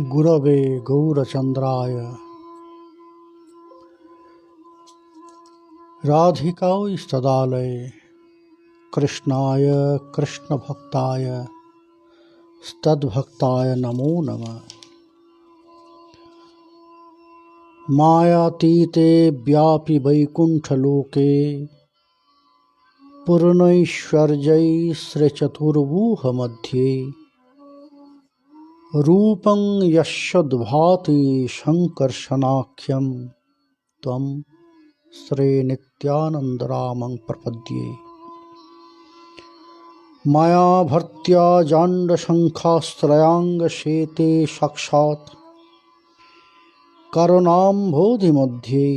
गुरवे गौरचन्द्राय राधिकास्तदालये कृष्णाय कृष्णभक्ताय तद्भक्ताय नमो नमः। मायातीते व्यापि वैकुण्ठलोके पूर्णैश्वर्यैश्चतुर्वुहमध्ये रूपं यस्यद्भाति शङ्कर्षणाख्यं त्वं श्रीनित्यानन्दरामं प्रपद्ये। माया भर्त्या जाण्डशङ्खास्त्रयाङ्गशेते साक्षात् करुणाम्भोधिमध्ये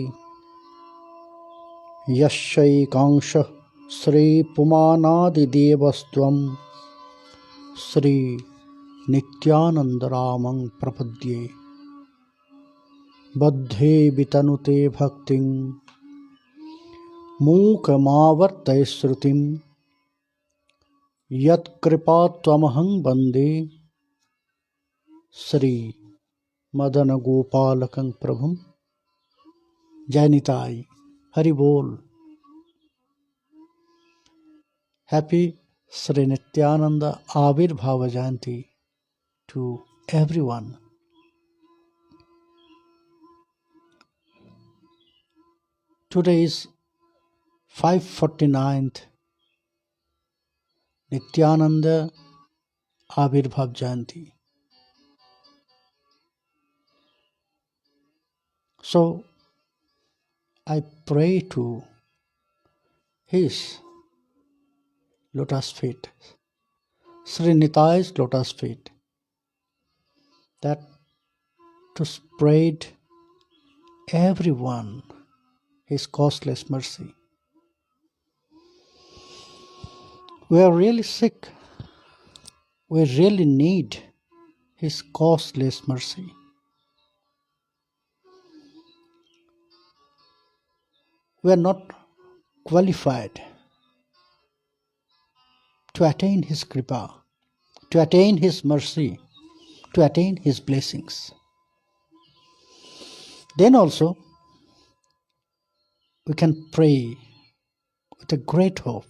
यस्यैकांशः श्रीपुमानादिदेवस्त्वं श्रीनित्यानन्दरामं प्रपद्ये। बद्धे वितनुते भक्तिं मूकमावर्तय श्रुतिं यत्कृपात्वमहं वन्दे श्री मदन गोपालकं प्रभुं। जय निताई, हरि बोल। हैप्पी श्री नित्यानंद आविर्भाव जयंती to everyone. Today is 549th Nityananda Avirbhav Jayanti. So I pray to his lotus feet, Sri Nitai's lotus feet, that to spread everyone his causeless mercy. We are really sick. We really need his causeless mercy. We are not qualified to attain his kripa, to attain his mercy, to attain his blessings. Then also we can pray with a great hope,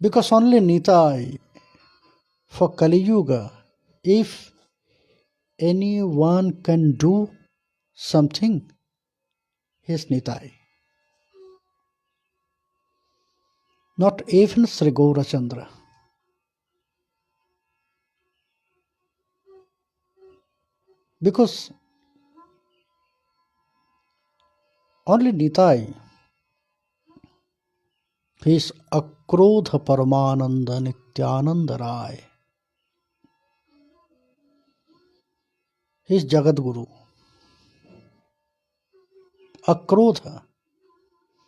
because only Nitai for Kali Yuga, if anyone can do something, he is Nitai. Not even Sri Gaurachandra. Because only Nitai, he is Akrodha Paramananda Nityananda Rai. He is Jagat Guru. Akrodha.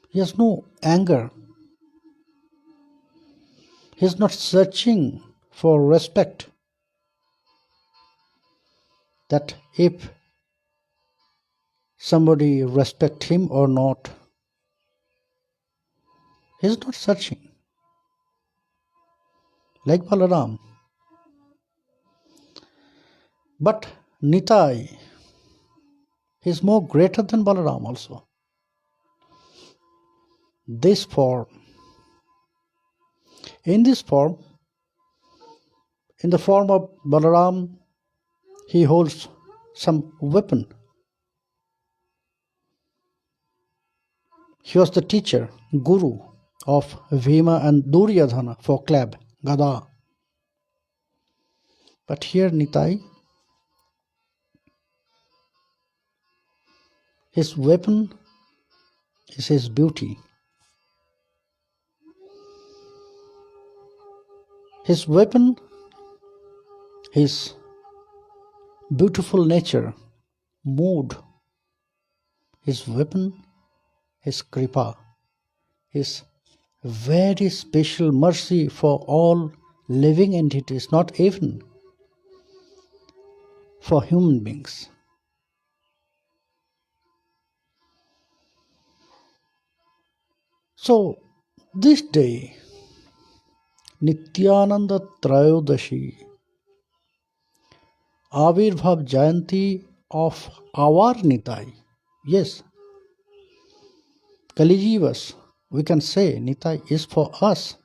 He has no anger. He is not searching for respect, that if somebody respect him or not. He is not searching. Like Balaram. But Nitai, he is more greater than Balaram also. This form, in this form, in the form of Balaram, he holds some weapon. He was the teacher, guru of Bhima and Duryodhana for club, Gada. But here Nitai, his weapon is his beauty. His weapon, his beautiful nature, mood. His weapon, his kripa, his very special mercy for all living entities, not even for human beings. So this day, Nityananda Trayodashi, Avirbhav Jayanti of our Nitai. Yes, Kalijivas, we can say Nitai is for us.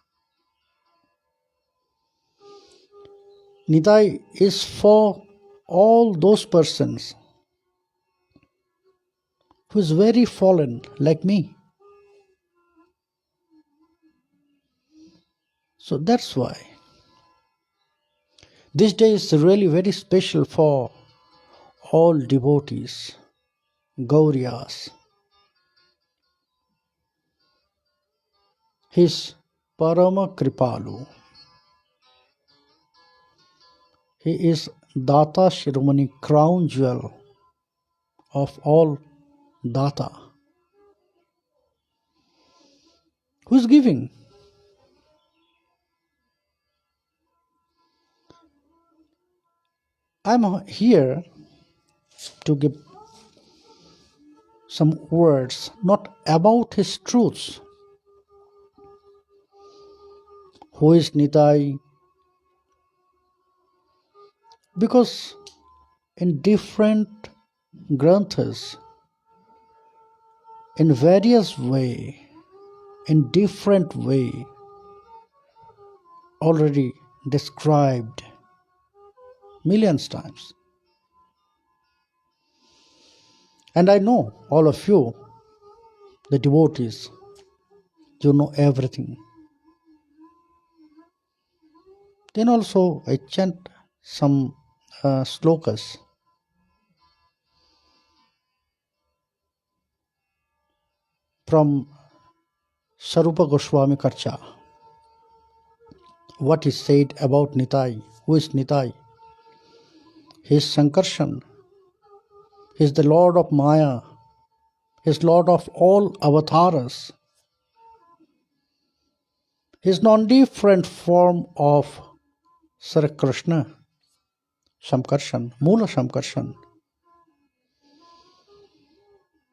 Nitai is for all those persons who is very fallen like me. So that's why this day is really very special for all devotees, Gauriyas. His Parama Kripalu. He is Data Shiromani, crown jewel of all Data. Who is giving? I'm here to give some words, not about his truths. Who is Nitai? Because in different granthas, in various way, in different way, already described millions times. And I know all of you, the devotees, you know everything. Then also I chant some slokas from Sarupa Goswami Karcha. What is said about Nitai? Who is Nitai? He is Sankarshan. He is the Lord of Maya. He is Lord of all avatars. He is non-different form of Sri Krishna, Shamkarshan, Mula Shamkarshan.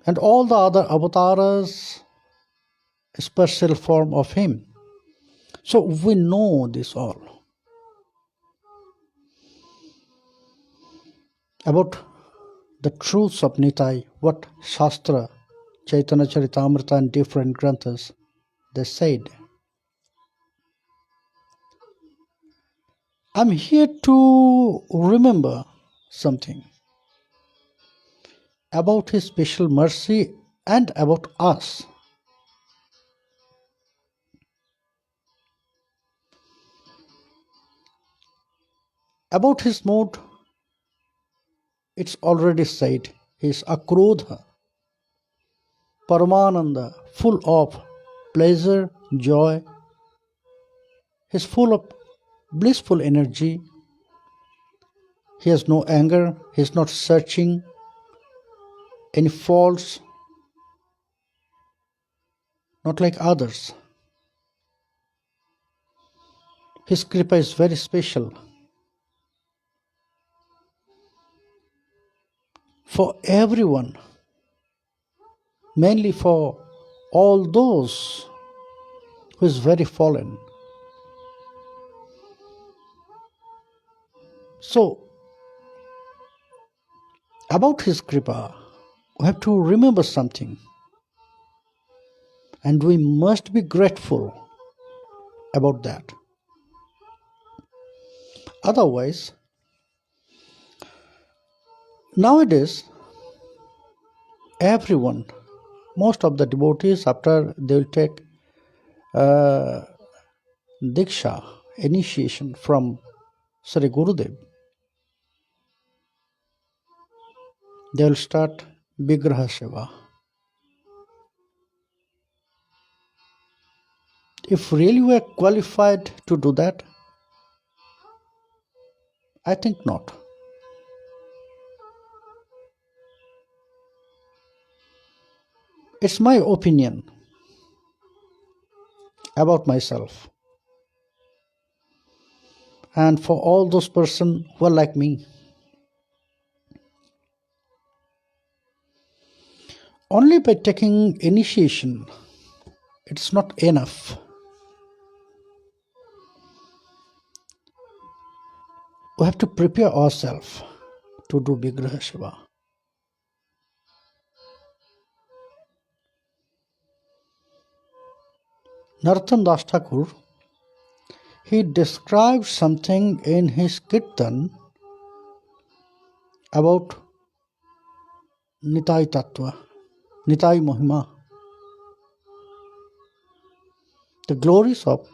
And all the other avatars, special form of him. So we know this all. About the truths of Nitai, what Shastra, Chaitanya Charitamrita and different granthas, they said. I'm here to remember something about his special mercy and about us. About his mood, it's already said, he is Akrodha, Paramananda, full of pleasure, joy. He's full of blissful energy. He has no anger. He's not searching any faults, not like others. His kripa is very special for everyone, mainly for all those who is very fallen. So, about his kripa, we have to remember something, and we must be grateful about that. Otherwise, nowadays, everyone, most of the devotees, after they will take Diksha, initiation from Sri Gurudev, they will start Vigraha Seva. If really we are qualified to do that, I think not. It's my opinion about myself. And for all those persons who are like me, only by taking initiation, it's not enough. We have to prepare ourselves to do Vigraha Seva. Narottam Das Thakur, he describes something in his Kirtan about Nitai Tattva, Nitai Mahima, the glories of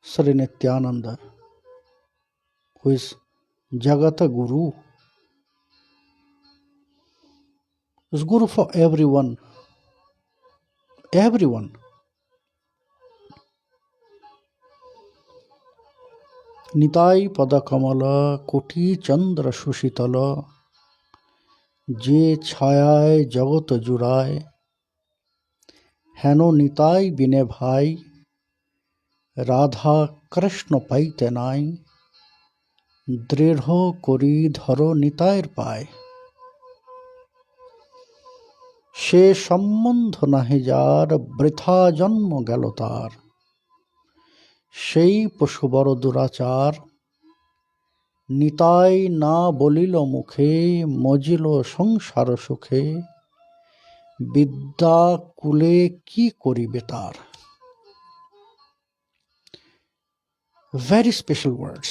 Sri Nityananda, who is Jagata Guru, is Guru for everyone. Everyone. Nitai পদকমলা কোটি চন্দ্র সুশীতল যে ছায়ায় জগৎ জুড়ায় হেন নিতাই বিনে ভাই রাধা কৃষ্ণ পাইতে নাই দৃঢ় করি ধরো নিতাইয়ের পায় সে সম্বন্ধ নাহি যার বৃথা জন্ম গেল তার সেই পশু বড় দুরাচার নিতাই না বলিল মুখে মজিল সংসার সুখে বিদ্যা কুলে কি করিবে তার. Very special words.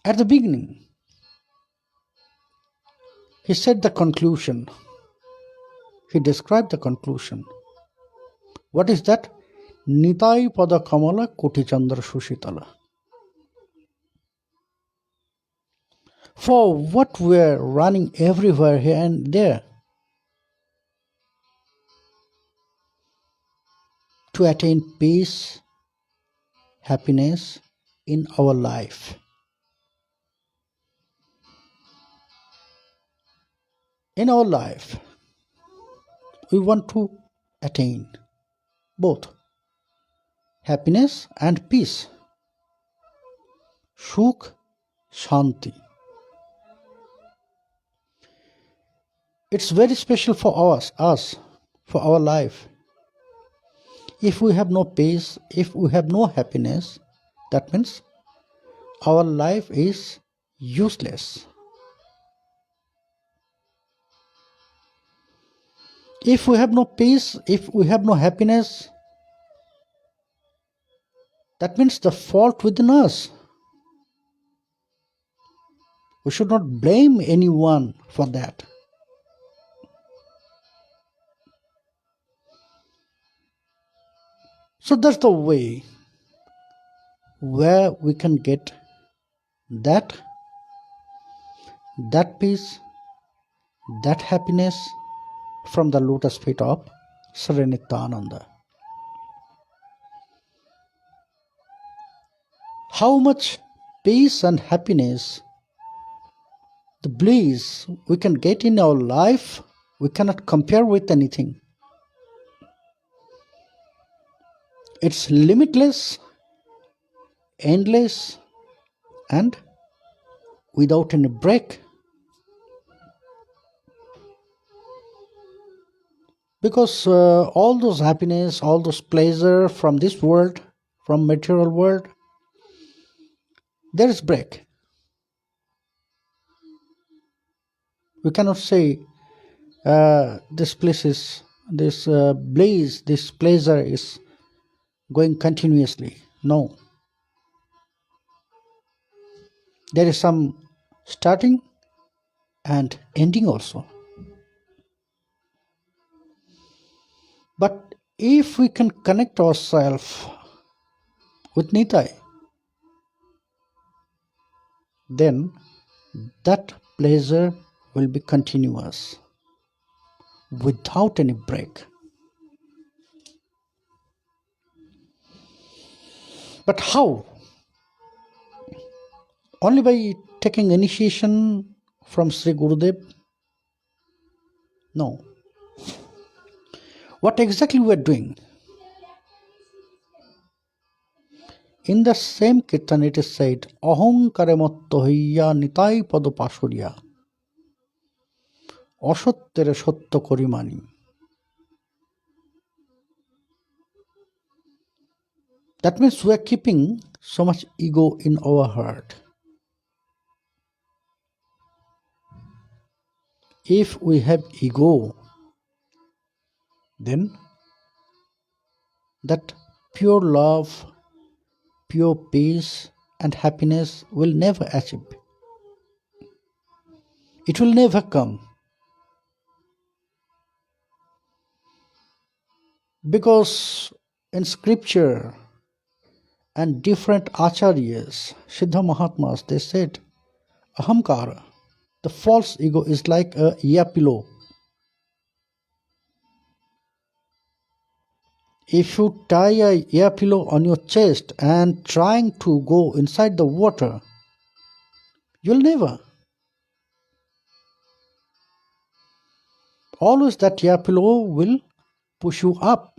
At the beginning, he said the conclusion. He described the conclusion. What is that? Nitai pada kamala koti chandra sushitala. For what we're running everywhere here and there? To attain peace, happiness in our life. In our life, we want to attain both happiness and peace. Shukh, Shanti. It's very special for us, for our life. If we have no peace, if we have no happiness, that means our life is useless. If we have no peace, if we have no happiness, that means the fault within us. We should not blame anyone for that. So that's the way where we can get that peace, that happiness from the lotus feet of Sri Nityananda. How much peace and happiness, the bliss we can get in our life, we cannot compare with anything. It's limitless, endless, and without any break. Because all those happiness, all those pleasure from this world, from material world, there is break. We cannot say this bliss, this pleasure is going continuously. No. There is some starting and ending also. But if we can connect ourselves with Nitai, then that pleasure will be continuous, without any break. But how? Only by taking initiation from Sri Gurudev? No. What exactly we are doing? In the same kirtan it is said, Ahankare matto hoiya nitai pado pasuriya অসত্যের সত্য করি মানি. That means we are keeping so much ego in our heart. If we have ego, then that pure love, pure peace, and happiness will never achieve. It will never come. Because in scripture and different acharyas, Siddha Mahatmas, they said, Ahamkara, the false ego is like a ear pillow. If you tie a ear pillow on your chest and trying to go inside the water, you'll never. Always that ear pillow will push you up.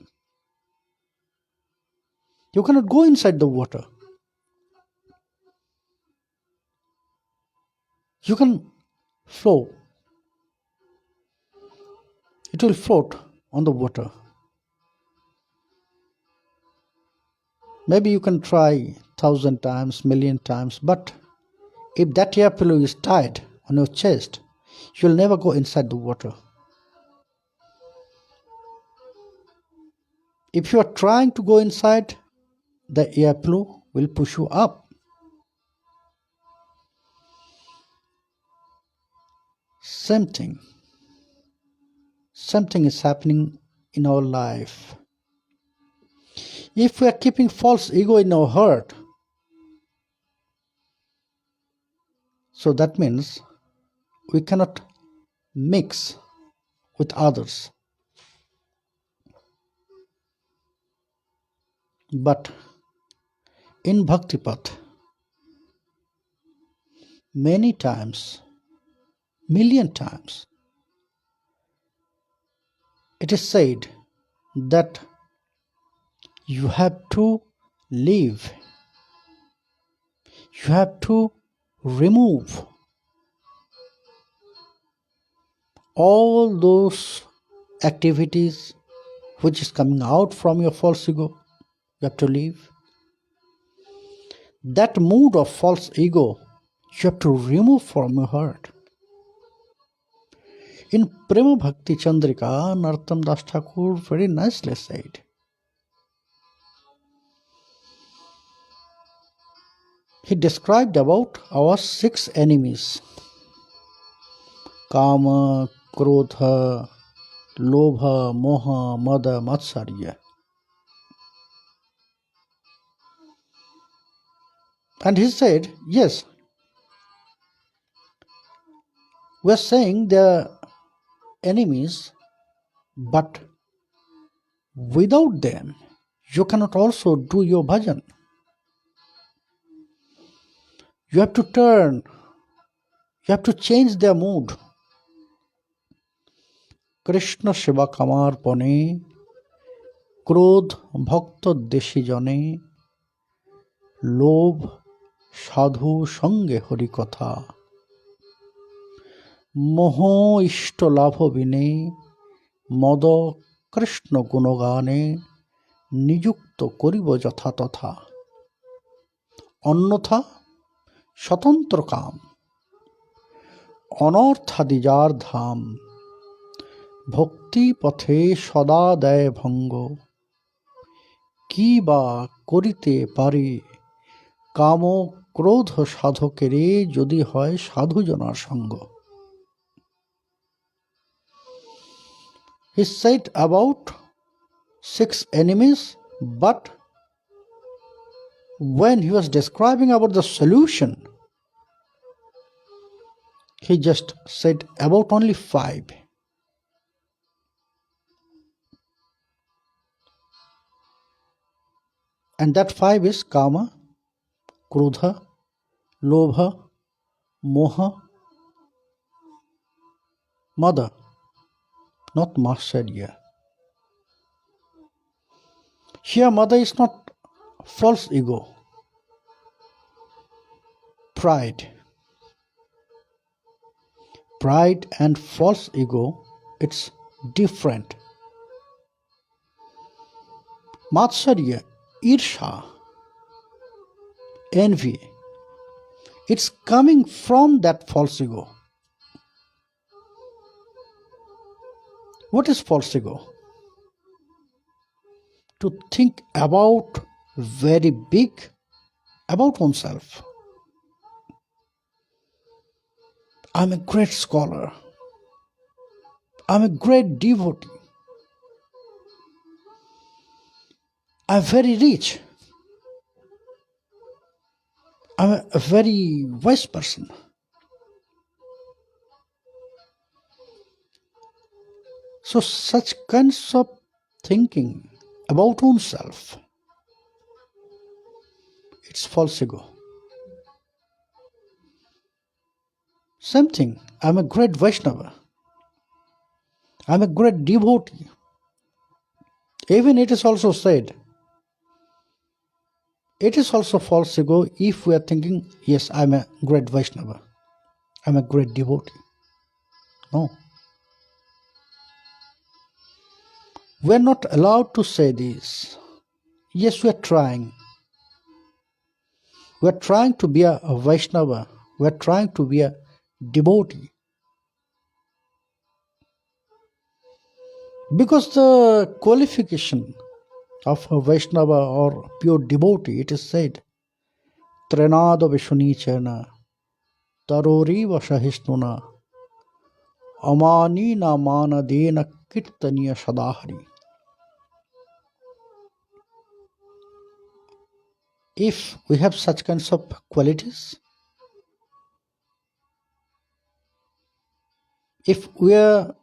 You cannot go inside the water. You can flow. It will float on the water. Maybe you can try 1,000 times, million times, but if that ear pillow is tied on your chest, you'll never go inside the water. If you are trying to go inside, the ear pillow will push you up. Same thing. Something is happening in our life. If we are keeping false ego in our heart, so that means we cannot mix with others. But in Bhakti Path, many times, million times, it is said that you have to leave, you have to remove all those activities which is coming out from your false ego. You have to leave. That mood of false ego, you have to remove from your heart. In Prema Bhakti Chandrika, Narottam Das Thakur very nicely said, he described about our 6 enemies: Kama, Krodha, Lobha, Moha, Mada, Matsarya. And he said, yes, we are saying they are enemies, but without them, you cannot also do your bhajan. You have to turn, you have to change their mood. Krishna সেবা কামার পণে ক্রোধ ভক্ত দেশী জনে লোভ সাধু সঙ্গে হরিকথা মোহ ইষ্ট লাভ বিনে মদ কৃষ্ণ গুণগানে নিযুক্ত করিব যথা তথা অন্যথা স্বতন্ত্র কাম অনর্থাদি যার ধাম ভক্তি পথে সদা দেয় ভঙ্গ কি বা করিতে পারে কাম ক্রোধ সাধকেরে যদি হয় সাধুজনার সঙ্গ. He said about 6 enemies, but when he was describing about the solution, he just said about only 5. And that 5 is Kama, Krodha, Lobha, Moha, Mada, not Matsarya. Here Mada is not false ego, pride. Pride and false ego, it's different. Matsarya, Irsha, envy. It's coming from that false ego. What is false ego? To think about very big about oneself. I'm a great scholar. I'm a great devotee. I'm very rich. I'm a very wise person. So such kinds of thinking about oneself, it's false ego. Same thing, I'm a great Vaishnava. I'm a great devotee. Even it is also said, it is also false ego if we are thinking, yes, I'm a great Vaishnava. I'm a great devotee. No. We're not allowed to say this. Yes, we're trying. We're trying to be a Vaishnava. We're trying to be a devotee. Because the qualification of a Vaishnava or pure devotee, it is said, Trenada Vishunichana, Tarori Vashahisnuna, Amani Namana Dena Kirtaniya Sadahari. If we have such kinds of qualities, if we are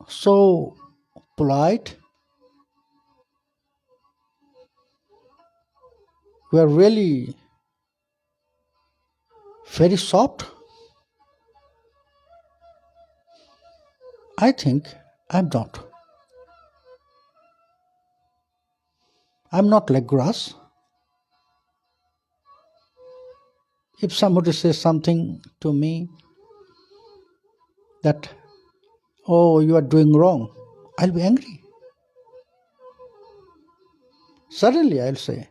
so polite, we are really very soft, I think I'm not. I'm not like grass. If somebody says something to me that, oh, you are doing wrong, I'll be angry. Suddenly I'll say,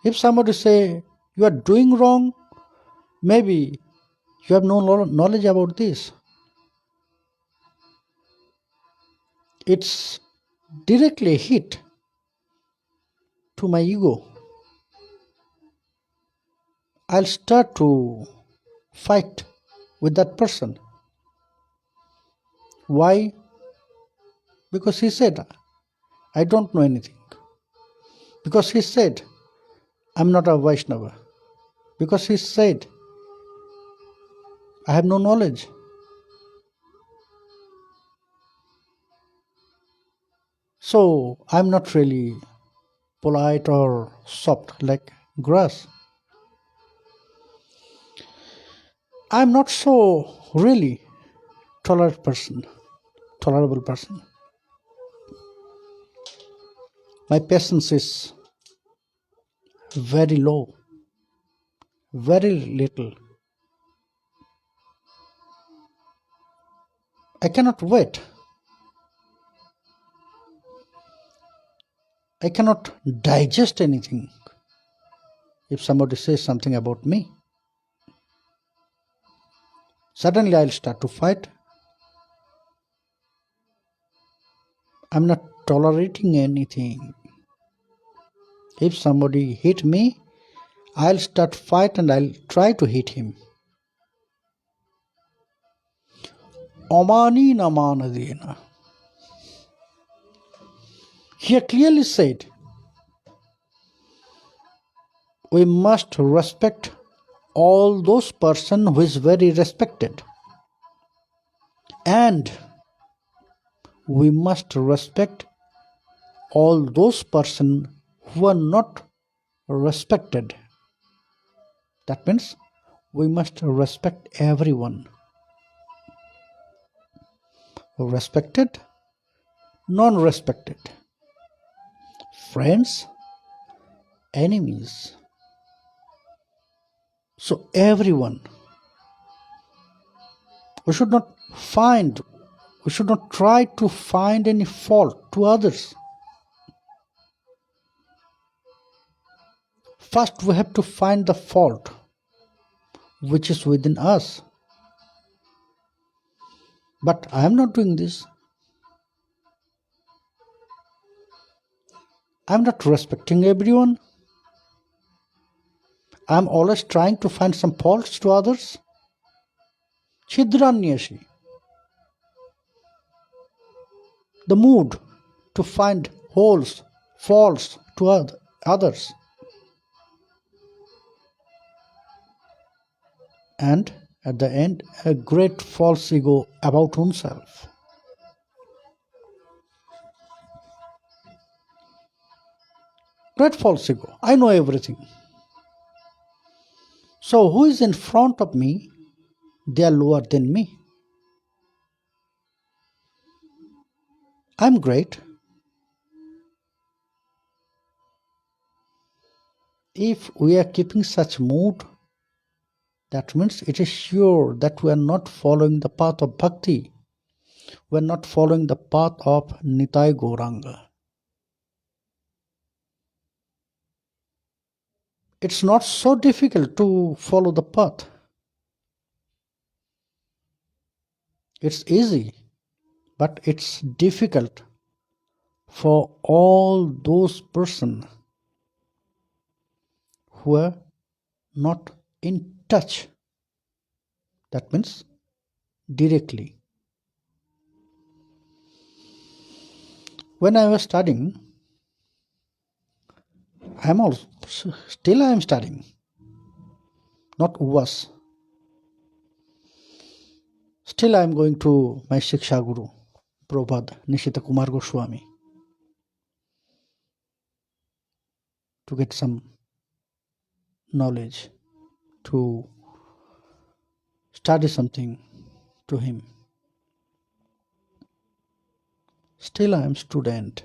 if somebody say, you are doing wrong, maybe you have no knowledge about this. It's directly a hit to my ego. I'll start to fight with that person. Why? Because he said, I don't know anything. Because he said, I'm not a Vaishnava. Because he said, I have no knowledge. So I'm not really polite or soft like grass. I'm not so really tolerable person. My patience is very low, very little. I cannot wait. I cannot digest anything if somebody says something about me. Suddenly I'll start to fight. I'm not tolerating anything. If somebody hit me, I'll start fight and I'll try to hit him. Omani namanadena. Here clearly said, we must respect all those person who is very respected. And we must respect all those person who are not respected. That means we must respect everyone. Respected, non-respected, friends, enemies. So everyone. We should not try to find any fault to others. first we have to find the fault which is within us. But I am not doing this. I am not respecting everyone. I am always trying to find some faults to others. Chidranyashi. The mood to find holes, faults to others. And at the end, a great false ego about oneself. Great false ego. I know everything. So who is in front of me? They are lower than me. I'm great. If we are keeping such mood, that means it is sure that we are not following the path of bhakti. We are not following the path of Nitai Gauranga. It's not so difficult to follow the path. It's easy, but it's difficult for all those persons who are not in touch. That means directly. When I was studying, I am studying, not was. Still I am going to my Shiksha Guru, Prabhupada Nishita Kumar Goswami, to get some knowledge, to study something to him. Still I am student.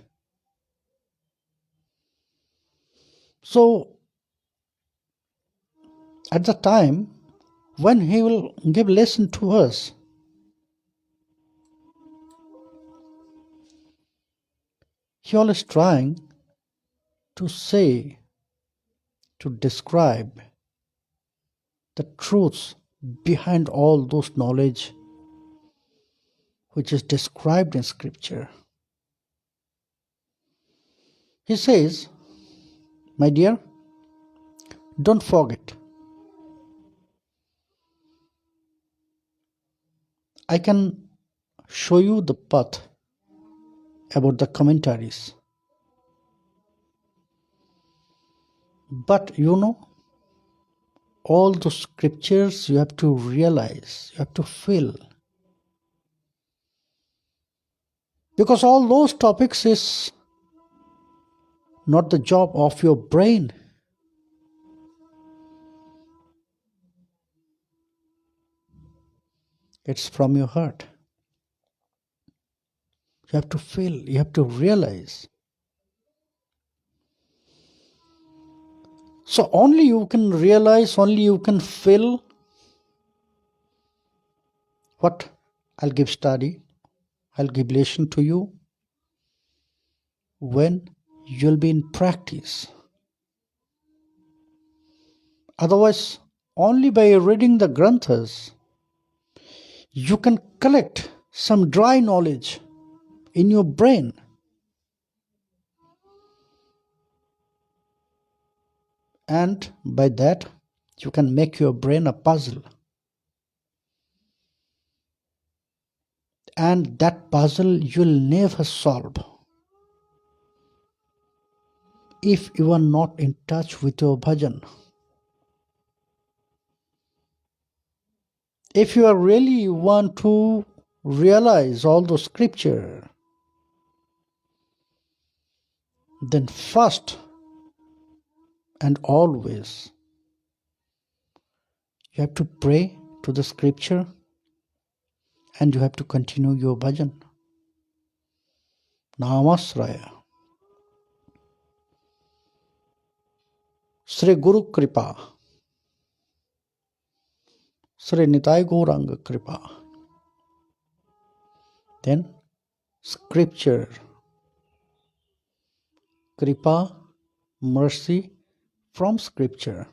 So at the time when he will give lesson to us, he always trying to say, to describe the truths behind all those knowledge which is described in scripture. He says, my dear, don't forget, I can show you the path about the commentaries. But all the scriptures you have to realize, you have to feel. Because all those topics is not the job of your brain. It's from your heart. You have to feel, you have to realize. So only you can realize, only you can feel what I'll give study, I'll give lesson to you when you'll be in practice. Otherwise, only by reading the granthas, you can collect some dry knowledge in your brain. And by that, you can make your brain a puzzle. And that puzzle you'll never solve if you are not in touch with your bhajan. If you really want to realize all the scripture, then first and always you have to pray to the scripture and you have to continue your bhajan. Namasraya. Sri Guru Kripa. Sri Nitai Gauranga Kripa. Then scripture. Kripa, mercy, from scripture.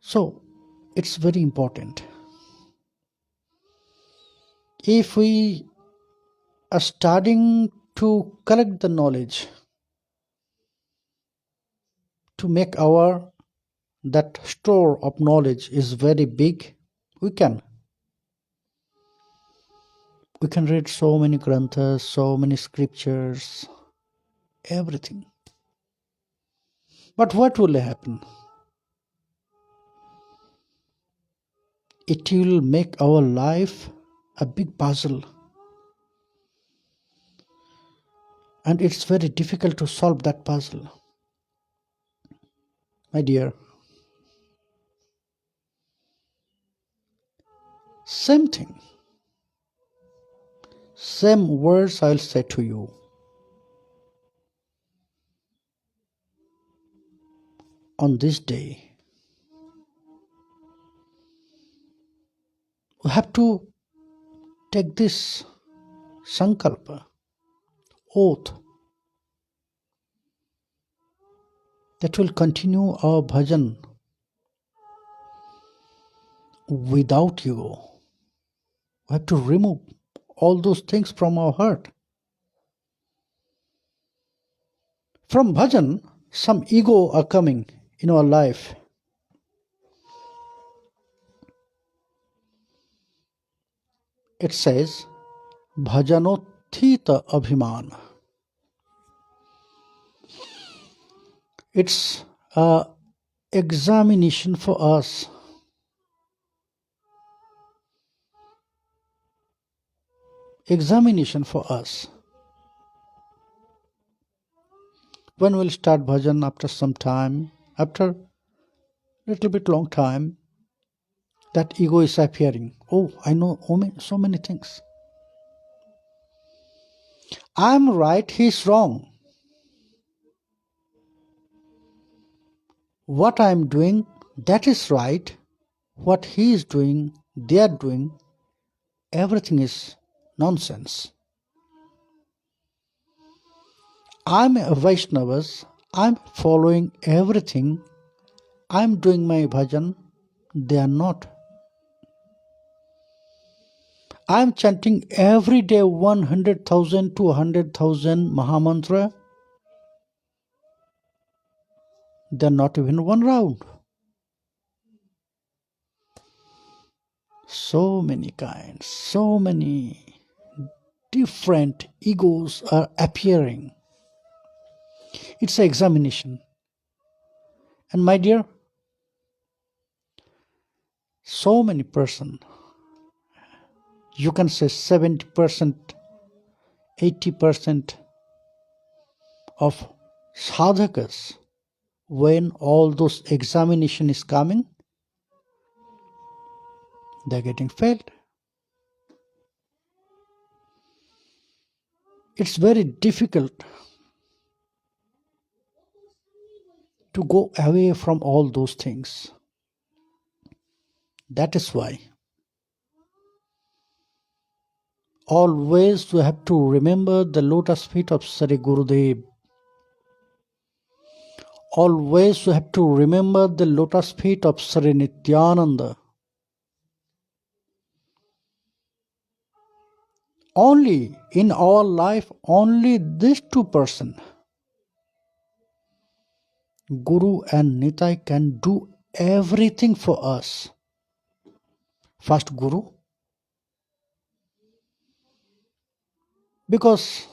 So it's very important. If we are starting to collect the knowledge to make our that store of knowledge is very big, we can read so many granthas, so many scriptures, everything. But what will happen? It will make our life a big puzzle, and it's very difficult to solve that puzzle. My dear, same thing, same words I'll say to you. On this day, we have to take this sankalpa, oath, that will continue our bhajan without ego. We have to remove all those things from our heart. From bhajan, some ego are coming in our life. It says, bhajanothita abhiman. It's a examination for us. Examination for us. When we'll start bhajan, after some time, after little bit long time, that ego is appearing. Oh, I know so many things. I'm right, he's wrong. What I'm doing, that is right. What he is doing, they are doing, everything is nonsense. I'm a Vaishnavas, I'm following everything, I'm doing my bhajan, they are not. I'm chanting every day 100,000 to 100,000 Mahamantra, they're not even one round. So many kinds, so many different egos are appearing. It's an examination. And my dear, so many person, you can say 70%, 80% of sadhakas, when all those examination is coming, they're getting failed. It's very difficult to go away from all those things. That is why always we have to remember the lotus feet of Sri Gurudev. Always we have to remember the lotus feet of Sri Nityananda. Only in our life, only these two persons, Guru and Nitai, can do everything for us. First Guru, because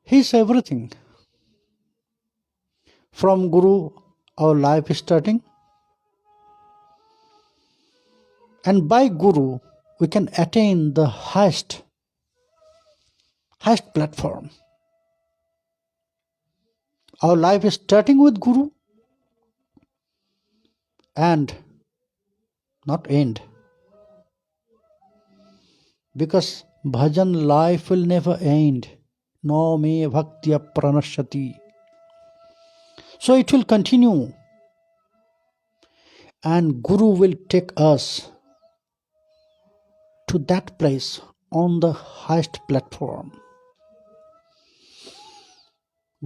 he is everything. From Guru, our life is starting. And by Guru, we can attain the highest platform. Our life is starting with Guru and not end. Because bhajan life will never end. No me bhaktya pranashati. So it will continue. And Guru will take us to that place on the highest platform.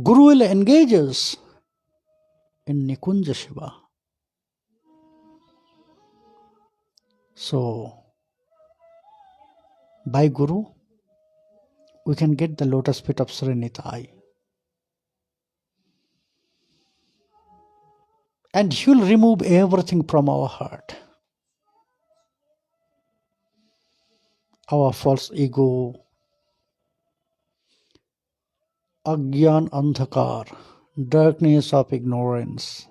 Guru will engage us in Nikunja Shiva. So, by Guru, we can get the lotus feet of Sri Nitai. And He will remove everything from our heart. Our false ego, Agyan Andhakar, darkness of ignorance,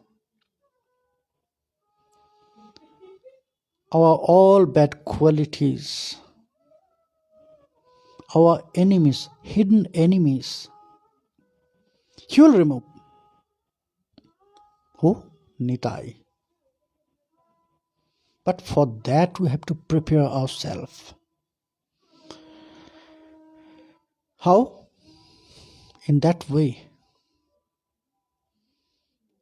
our all bad qualities, our enemies, hidden enemies. He will remove. Who? Nitai. But for that we have to prepare ourselves. How? In that way.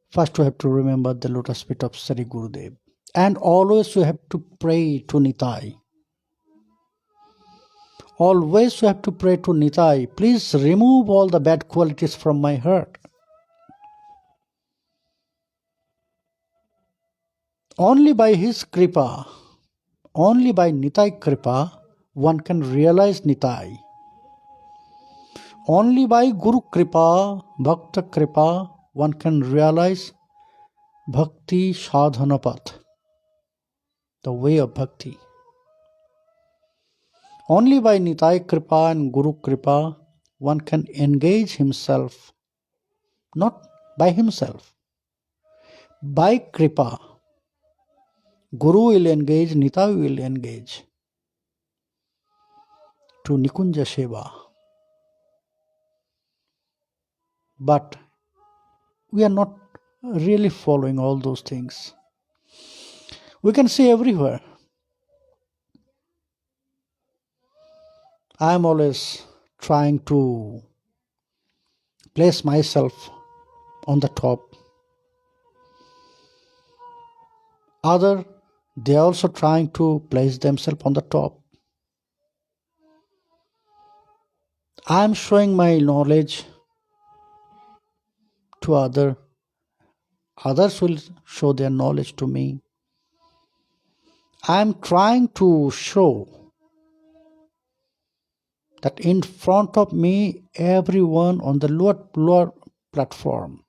First we have to remember the lotus feet of Sri Gurudev. And always we have to pray to Nitai. Always we have to pray to Nitai. Please remove all the bad qualities from my heart. Only by His Kripa, only by Nitai Kripa, one can realize Nitai. Only by Guru Kripa, Bhakta Kripa, one can realize Bhakti Sadhanapath, the way of Bhakti. Only by Nitai Kripa and Guru Kripa, one can engage himself, not by himself. By Kripa, Guru will engage, Nitai will engage to Nikunja Seva. But we are not really following all those things. We can see everywhere. I am always trying to place myself on the top. Other, they are also trying to place themselves on the top. I am showing my knowledge to others. Others will show their knowledge to me. I am trying to show that in front of me, everyone on the lower platform,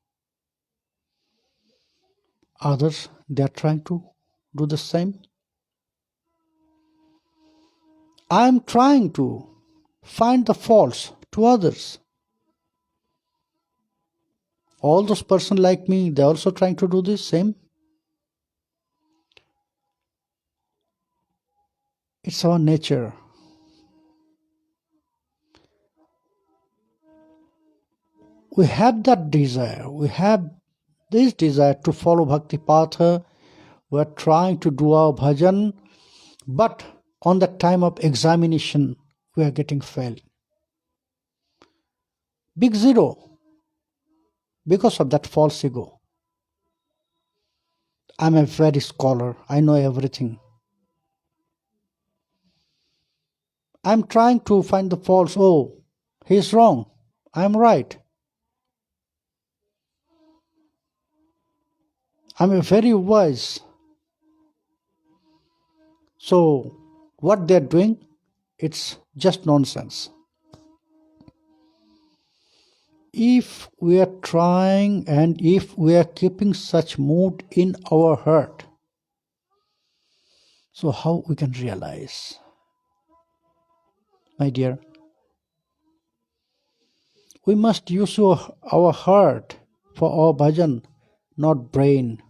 others, they are trying to do the same. I am trying to find the faults to others. All those persons like me, they are also trying to do the same. It's our nature. We have that desire. We have this desire to follow Bhakti Patha. We are trying to do our bhajan, but on the time of examination, we are getting failed. Big zero. Because of that false ego. I'm a very scholar. I know everything. I'm trying to find the faults. Oh, he's wrong. I'm right. I'm a very wise. So, what they're doing, it's just nonsense. If we are trying and if we are keeping such mood in our heart, so how we can realize? My dear, we must use our heart for our bhajan, not brain.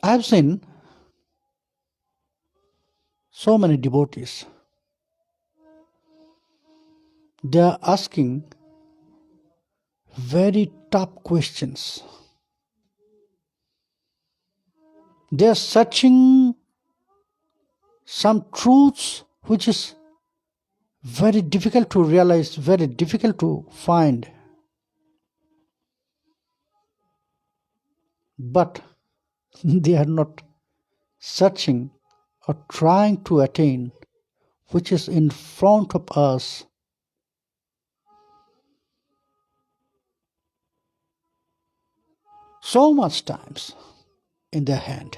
I have seen so many devotees. They are asking very tough questions. They are searching some truths which is very difficult to realize, very difficult to find. But they are not searching or trying to attain, which is in front of us, so much times in their hand.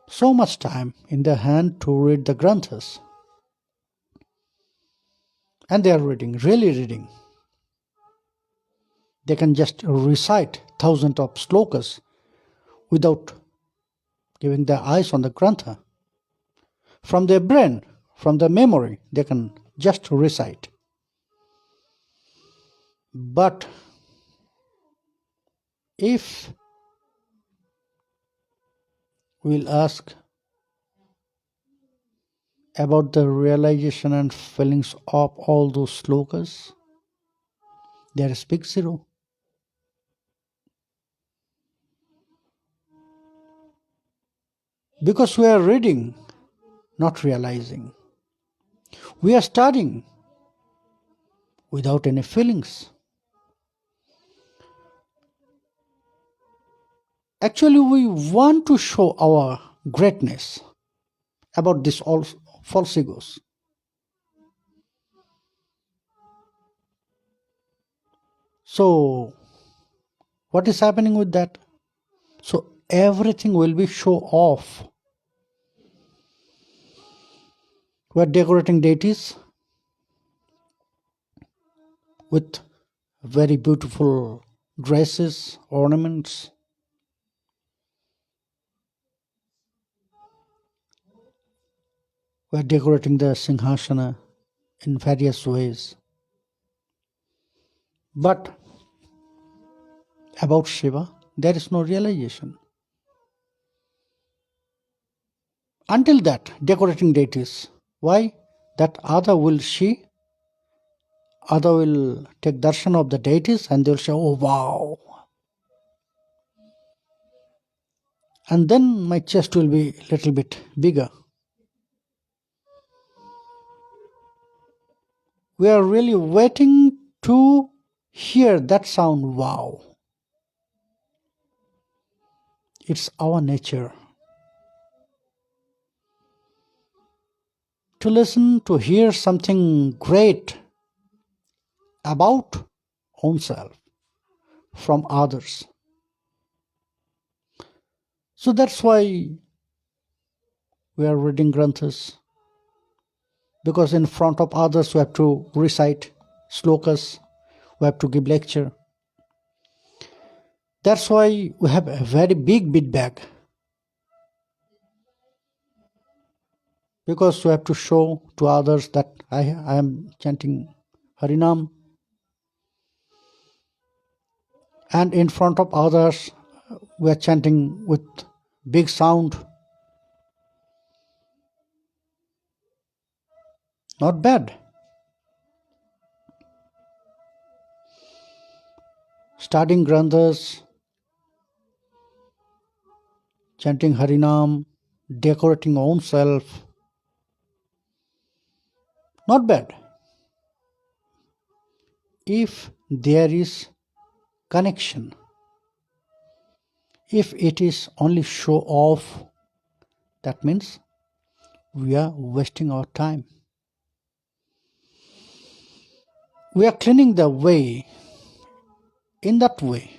So much time in their hand to read the granthas. And they are reading, really reading. They can just recite thousands of slokas without giving their eyes on the grantha. From their brain, from their memory, they can just recite. But if we'll ask about the realization and feelings of all those slokas, there is big zero. Because we are reading, not realizing. We are studying without any feelings. Actually, we want to show our greatness about this all false egos. So, what is happening with that? So, everything will be show off. We are decorating deities with very beautiful dresses, ornaments. We are decorating the Singhasana in various ways. But about Shiva, there is no realization. Until that, decorating deities. Why? That other will see, other will take darshan of the deities and they'll say, oh wow. And then my chest will be a little bit bigger. We are really waiting to hear that sound, wow. It's our nature to listen, to hear something great about oneself from others. So that's why we are reading granthas, because in front of others we have to recite slokas, we have to give lecture. That's why we have a very big bead bag, because we have to show to others that I am chanting Harinam, and in front of others we are chanting with big sound. Not bad. Starting granthas, chanting Harinam, decorating own self. Not bad. If there is connection, if it is only show off, that means we are wasting our time. We are cleaning the way in that way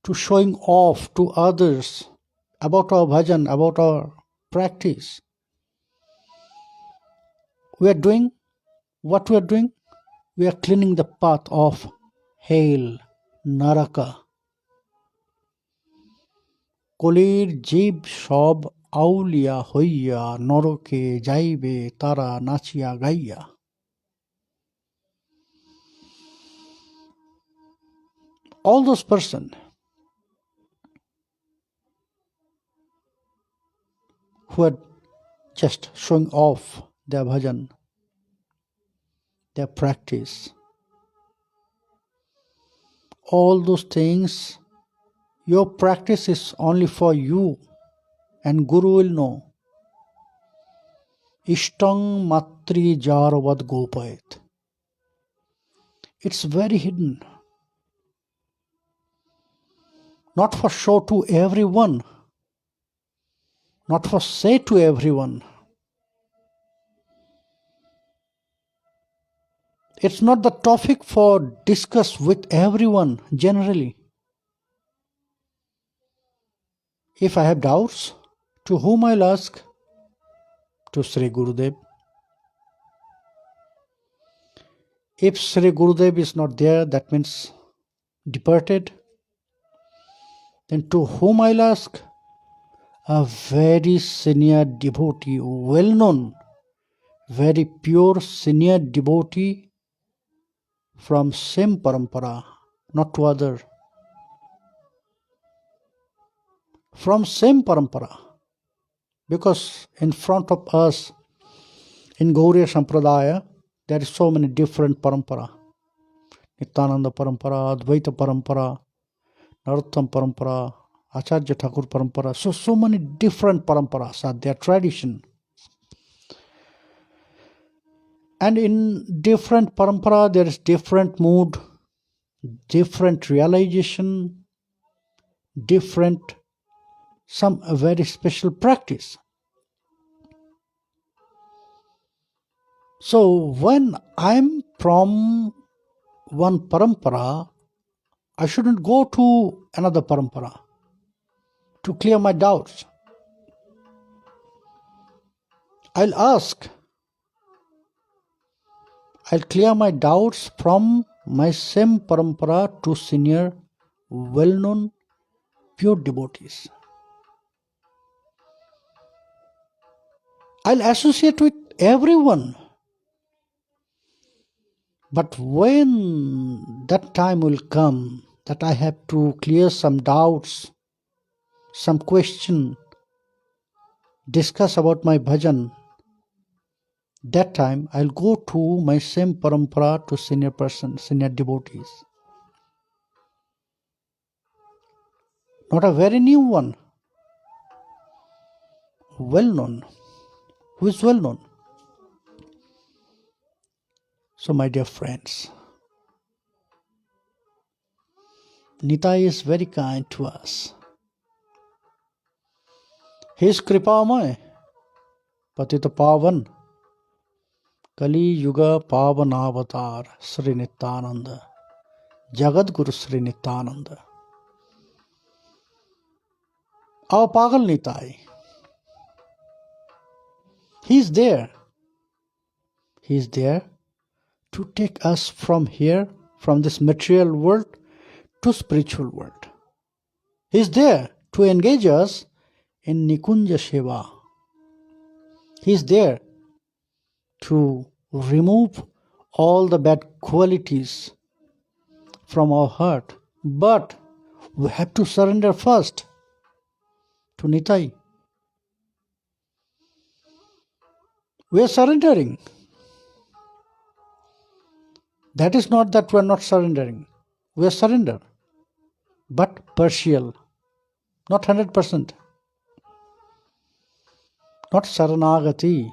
to showing off to others about our bhajan, about our practice. We are doing what we are doing. We are cleaning the path of hell, naraka. কলির জীব সব আউলিয়া হইয়া নরকে যাইবে তারা নাচিয়া গাইয়া. All those persons who are just showing off their bhajan, their practice, all those things, your practice is only for you and Guru will know. Ishtang matri jaravad gopayat. It's very hidden. not for show to everyone, not for say to everyone. It's not the topic for discuss with everyone generally. If I have doubts, to whom I'll ask? To Sri Gurudev. If Sri Gurudev is not there, that means departed. Then to whom I'll ask? A very senior devotee, well known, very pure senior devotee from same parampara, not to other. From same parampara. Because in front of us, in Gauriya Sampradaya, there is so many different parampara. Nityananda parampara, Advaita parampara, Narottam parampara, Acharya Thakur parampara. So many different paramparas are their tradition. And in different parampara, there is different mood, different realization, different, some very special practice. So when I'm from one parampara, I shouldn't go to another parampara to clear my doubts. I'll clear my doubts from my same parampara to senior, well-known, pure devotees. I'll associate with everyone. But when that time will come that I have to clear some doubts, some question, discuss about my bhajan, that time I'll go to my same parampara to senior person, senior devotees. Not a very new one. Well known. Who is well known? So my dear friends, Nitai is very kind to us. His Kripamay, Patita Pavan, Kali Yuga Pavan Avatar, Sri Nityananda, Jagat Guru Sri Nityananda. Our Pagal Nitai, he is there. He is there to take us from here, from this material world to spiritual world. He is there to engage us in Nikunja Seva. He is there to remove all the bad qualities from our heart. But we have to surrender first to Nitai. We are surrendering. That is not that we are not surrendering. We are surrender, but partial, not 100%. Not Saranagati.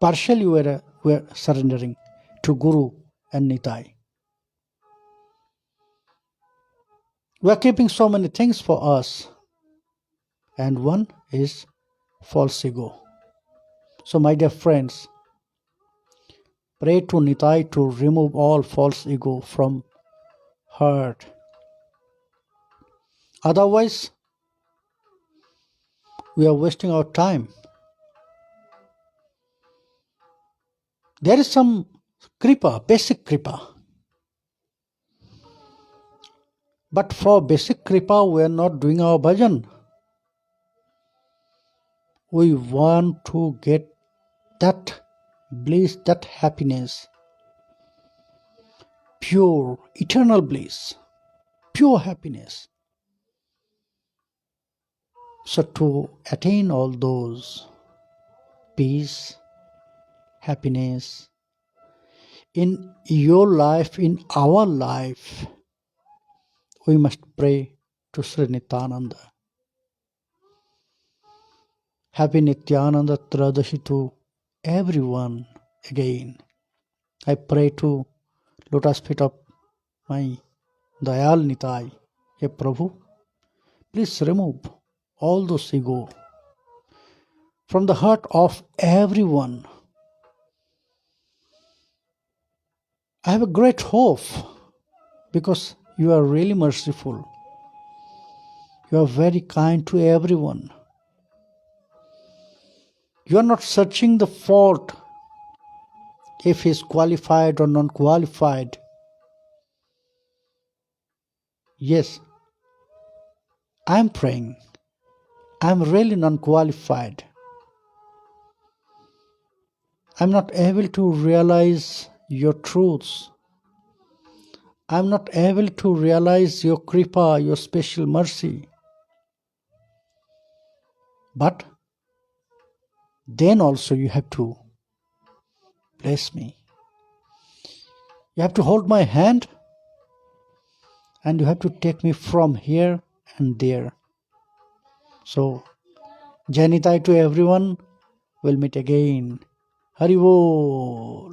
Partially we are surrendering to Guru and Nitai. We are keeping so many things for us, and one is false ego. So my dear friends, pray to Nitai to remove all false ego from heart. Otherwise, we are wasting our time. There is some kripa, basic kripa. But for basic kripa, we are not doing our bhajan. We want to get that bliss, that happiness, pure, eternal bliss, pure happiness. So to attain all those peace, happiness in your life, in our life, we must pray to Sri Nityananda. Happy Nityananda Trayodashi to everyone again. I pray to lotus feet of my Dayal Nitai. Hey Prabhu, Please remove all those ego from the heart of everyone. I have a great hope because you are really merciful. You are very kind to everyone. You are not searching the fault if he is qualified or non-qualified. Yes, I am praying. I am really non-qualified. I am not able to realize your truths. I am not able to realize your kripa, your special mercy. But then also you have to bless me. You have to hold my hand and you have to take me from here and there. So, Janitai to everyone. We'll meet again. Hari Bol.